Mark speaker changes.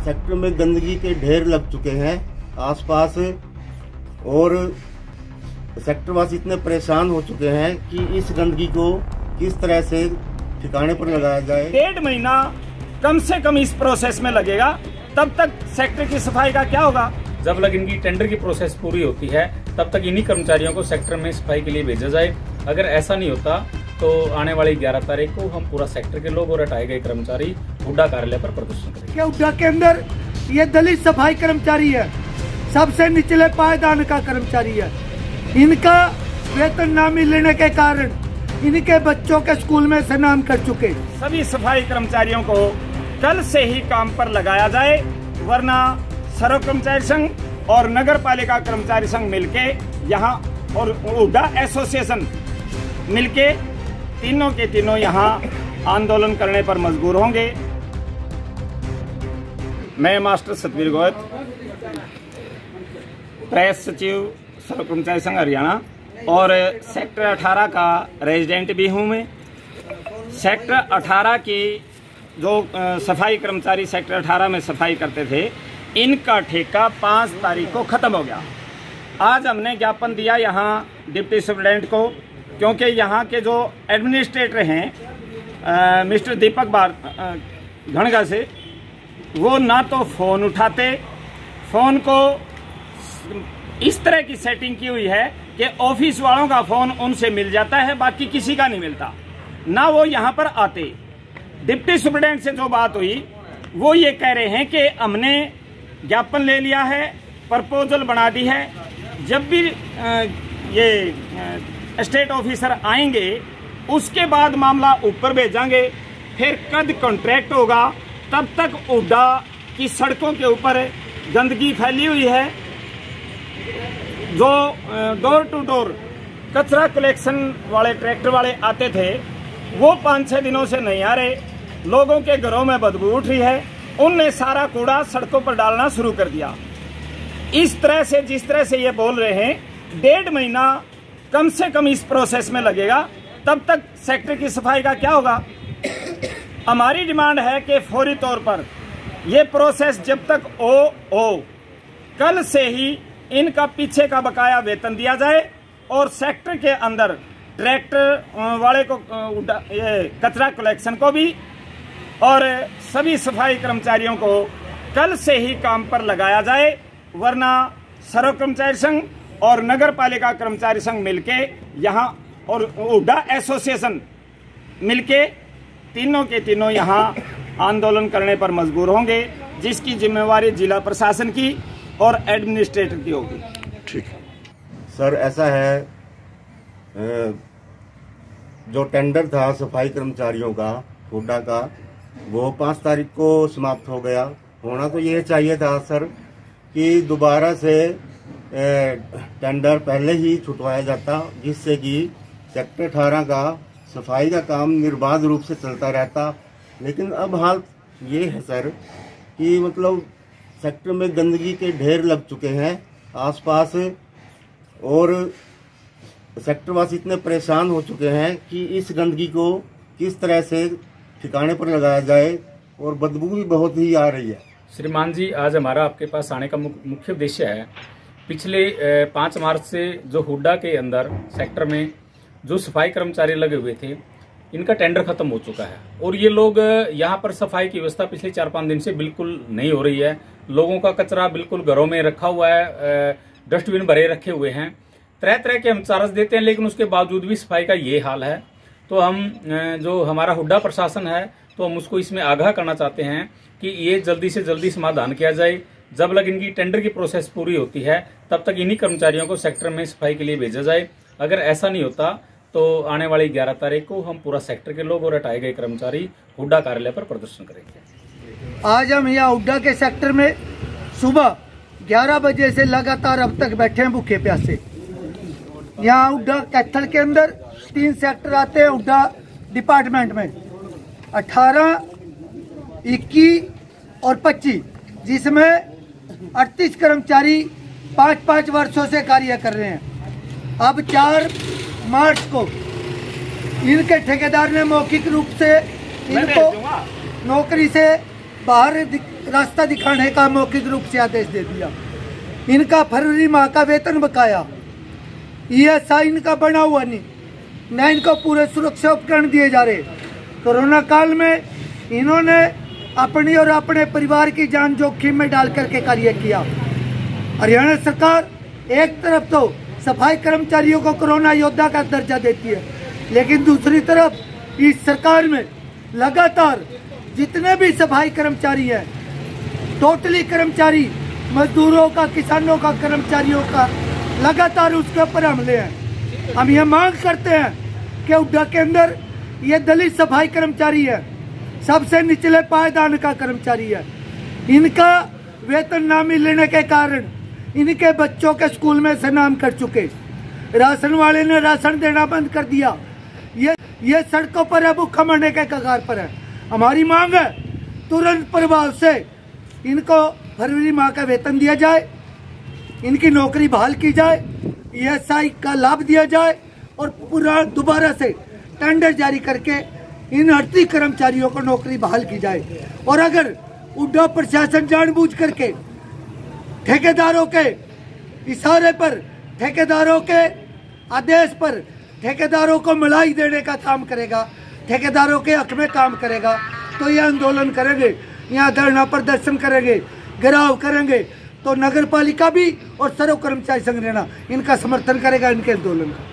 Speaker 1: Sector में गंदगी के ढेर लग चुके हैं आसपास, और सेक्टर वासी इतने परेशान हो चुके हैं कि इस गंदगी को किस तरह से ठिकाने पर लगाया जाए।
Speaker 2: 1.5 महीना कम से कम इस प्रोसेस में लगेगा, तब तक सेक्टर की सफाई का क्या होगा।
Speaker 3: जब तक इनकी टेंडर की प्रोसेस पूरी होती है तब तक इन्हीं कर्मचारियों को सेक्टर में सफाई के लिए भेजा जाए। अगर ऐसा नहीं होता तो आने वाली 11 तारीख को हम पूरा सेक्टर के लोग और हटाए गए कर्मचारी हुड्डा कार्यालय पर प्रदर्शन करेंगे।
Speaker 4: हुड्डा के अंदर ये दलित सफाई कर्मचारी है, सबसे निचले पायदान का कर्मचारी है। इनका वेतन न मिलने के कारण इनके बच्चों के स्कूल में से नाम कर चुके।
Speaker 2: सभी सफाई कर्मचारियों को कल से ही काम पर लगाया जाए, वरना सर्व कर्मचारी संघ और नगर पालिका कर्मचारी संघ मिलके यहाँ और हुड्डा एसोसिएशन मिलके तीनों के तीनों यहाँ आंदोलन करने पर मजबूर होंगे। मैं मास्टर सतवीर गोयत, प्रेस सचिव सर्व कर्मचारी संघ हरियाणा और सेक्टर 18 का रेजिडेंट भी हूँ मैं। सेक्टर 18 की जो सफाई कर्मचारी सेक्टर 18 में सफाई करते थे, इनका ठेका 5 तारीख को ख़त्म हो गया। आज हमने ज्ञापन दिया यहाँ डिप्टी सुप्रिटेंडेंट को, क्योंकि यहाँ के जो एडमिनिस्ट्रेटर हैं मिस्टर दीपक घनगा से, वो ना तो फ़ोन उठाते, फ़ोन को इस तरह की सेटिंग की हुई है कि ऑफिस वालों का फ़ोन उनसे मिल जाता है, बाकी किसी का नहीं मिलता, ना वो यहाँ पर आते। डिप्टी सुप्रिटेंडेंट से जो बात हुई वो ये कह रहे हैं कि हमने ज्ञापन ले लिया है, प्रपोजल बना दी है, जब भी ये स्टेट ऑफिसर आएंगे उसके बाद मामला ऊपर भेजांगे, फिर कद कॉन्ट्रैक्ट होगा। तब तक हुड्डा की सड़कों के ऊपर गंदगी फैली हुई है। जो डोर टू डोर कचरा कलेक्शन वाले ट्रैक्टर वाले आते थे वो 5-6 दिनों से नहीं आ रहे, लोगों के घरों में बदबू उठ रही है, उनने सारा कूड़ा सड़कों पर डालना शुरू कर दिया। इस तरह से जिस तरह से ये बोल रहे हैं, 1.5 महीना कम से कम इस प्रोसेस में लगेगा, तब तक सेक्टर की सफाई का क्या होगा। हमारी डिमांड है कि फौरी तौर पर ये प्रोसेस जब तक हो कल से ही इनका पीछे का बकाया वेतन दिया जाए और सेक्टर के अंदर ट्रैक्टर वाले को ये कचरा कलेक्शन को भी और सभी सफाई कर्मचारियों को कल से ही काम पर लगाया जाए, वरना सर्व कर्मचारी संघ और नगर पालिका कर्मचारी संघ मिलके यहाँ और हुड्डा एसोसिएशन मिलके तीनों के तीनों यहाँ आंदोलन करने पर मजबूर होंगे, जिसकी जिम्मेवारी जिला प्रशासन की और एडमिनिस्ट्रेटर की होगी।
Speaker 1: ठीक सर, ऐसा है, जो टेंडर था सफाई कर्मचारियों का हुड्डा का, वो 5 तारीख को समाप्त हो गया। होना तो ये चाहिए था सर कि दोबारा से टेंडर पहले ही छुटवाया जाता, जिससे कि सेक्टर 18 का सफाई का काम निर्बाध रूप से चलता रहता। लेकिन अब हाल ये है सर कि मतलब सेक्टर में गंदगी के ढेर लग चुके हैं आसपास, और सेक्टर वासी इतने परेशान हो चुके हैं कि इस गंदगी को किस तरह से ठिकाने पर लगाया जाए, और बदबू भी बहुत ही आ रही है।
Speaker 3: श्रीमान जी, आज हमारा आपके पास आने का मुख्य उद्देश्य है, पिछले 5 मार्च से जो हुड्डा के अंदर सेक्टर में जो सफाई कर्मचारी लगे हुए थे, इनका टेंडर खत्म हो चुका है और ये लोग यहाँ पर सफाई की व्यवस्था पिछले 4-5 दिन से बिल्कुल नहीं हो रही है। लोगों का कचरा बिल्कुल घरों में रखा हुआ है, डस्टबिन भरे रखे हुए हैं, तरह तरह के हम चार्ज देते हैं, लेकिन उसके बावजूद भी सफाई का ये हाल है। तो हम जो हमारा हुड्डा प्रशासन है, तो हम उसको इसमें आगाह करना चाहते हैं कि ये जल्दी से जल्दी समाधान किया जाए। जब तक इनकी टेंडर की प्रोसेस पूरी होती है तब तक इन्हीं कर्मचारियों को सेक्टर में सफाई के लिए भेजा जाए। अगर ऐसा नहीं होता तो आने वाली 11 तारीख को हम पूरा सेक्टर के लोग और हटाए गए कर्मचारी हुड्डा कार्यालय पर प्रदर्शन करेंगे।
Speaker 4: आज हम यहाँ हुड्डा के सेक्टर में सुबह 11 बजे से लगातार अब तक बैठे हैं भूखे प्यासे। यहाँ हुड्डा कैथल के अंदर 3 सेक्टर आते हैं हुड्डा डिपार्टमेंट में, 18, 21 और 25, जिसमें 38 कर्मचारी 5-5 वर्षों से कार्य कर रहे हैं। अब 4 मार्च को इनके ठेकेदार ने मौखिक रूप से इनको नौकरी से बाहर रास्ता दिखाने का मौखिक रूप से आदेश दे दिया। इनका फरवरी माह का वेतन बकाया, ESI इनका बना हुआ नहीं, न इनको पूरे सुरक्षा उपकरण दिए जा रहे। कोरोना काल में इन्होंने अपनी और अपने परिवार की जान जोखिम में डाल करके कार्य किया। हरियाणा सरकार एक तरफ तो सफाई कर्मचारियों को कोरोना योद्धा का दर्जा देती है, लेकिन दूसरी तरफ इस सरकार में लगातार जितने भी सफाई कर्मचारी हैं, टोटली कर्मचारी, मजदूरों का, किसानों का, कर्मचारियों का लगातार उसके ऊपर हमले हैं। हम ये मांग करते हैं कि हुड्डा के अंदर ये दलित सफाई कर्मचारी है, सबसे निचले पायदान का कर्मचारी है। इनका वेतन न मिलने के कारण इनके बच्चों के स्कूल में से नाम कट चुके, राशन वाले ने राशन देना बंद कर दिया। ये सड़कों पर है, भूखा मरने के कगार पर है। हमारी मांग है तुरंत प्रभाव से इनको फरवरी माह का वेतन दिया जाए, इनकी नौकरी बहाल की जाए, ESI का लाभ दिया जाए और पूरा दोबारा से टेंडर जारी करके इन 38 कर्मचारियों को नौकरी बहाल की जाए। और अगर हुड्डा प्रशासन जानबूझ करके ठेकेदारों के इशारे पर, ठेकेदारों के आदेश पर ठेकेदारों को मलाई देने का काम करेगा, ठेकेदारों के हक में काम करेगा, तो ये आंदोलन करेंगे, यहाँ धरना प्रदर्शन करेंगे, घेराव करेंगे। तो नगर पालिका भी और सर्व कर्मचारी संगठन इनका समर्थन करेगा, इनके आंदोलन का।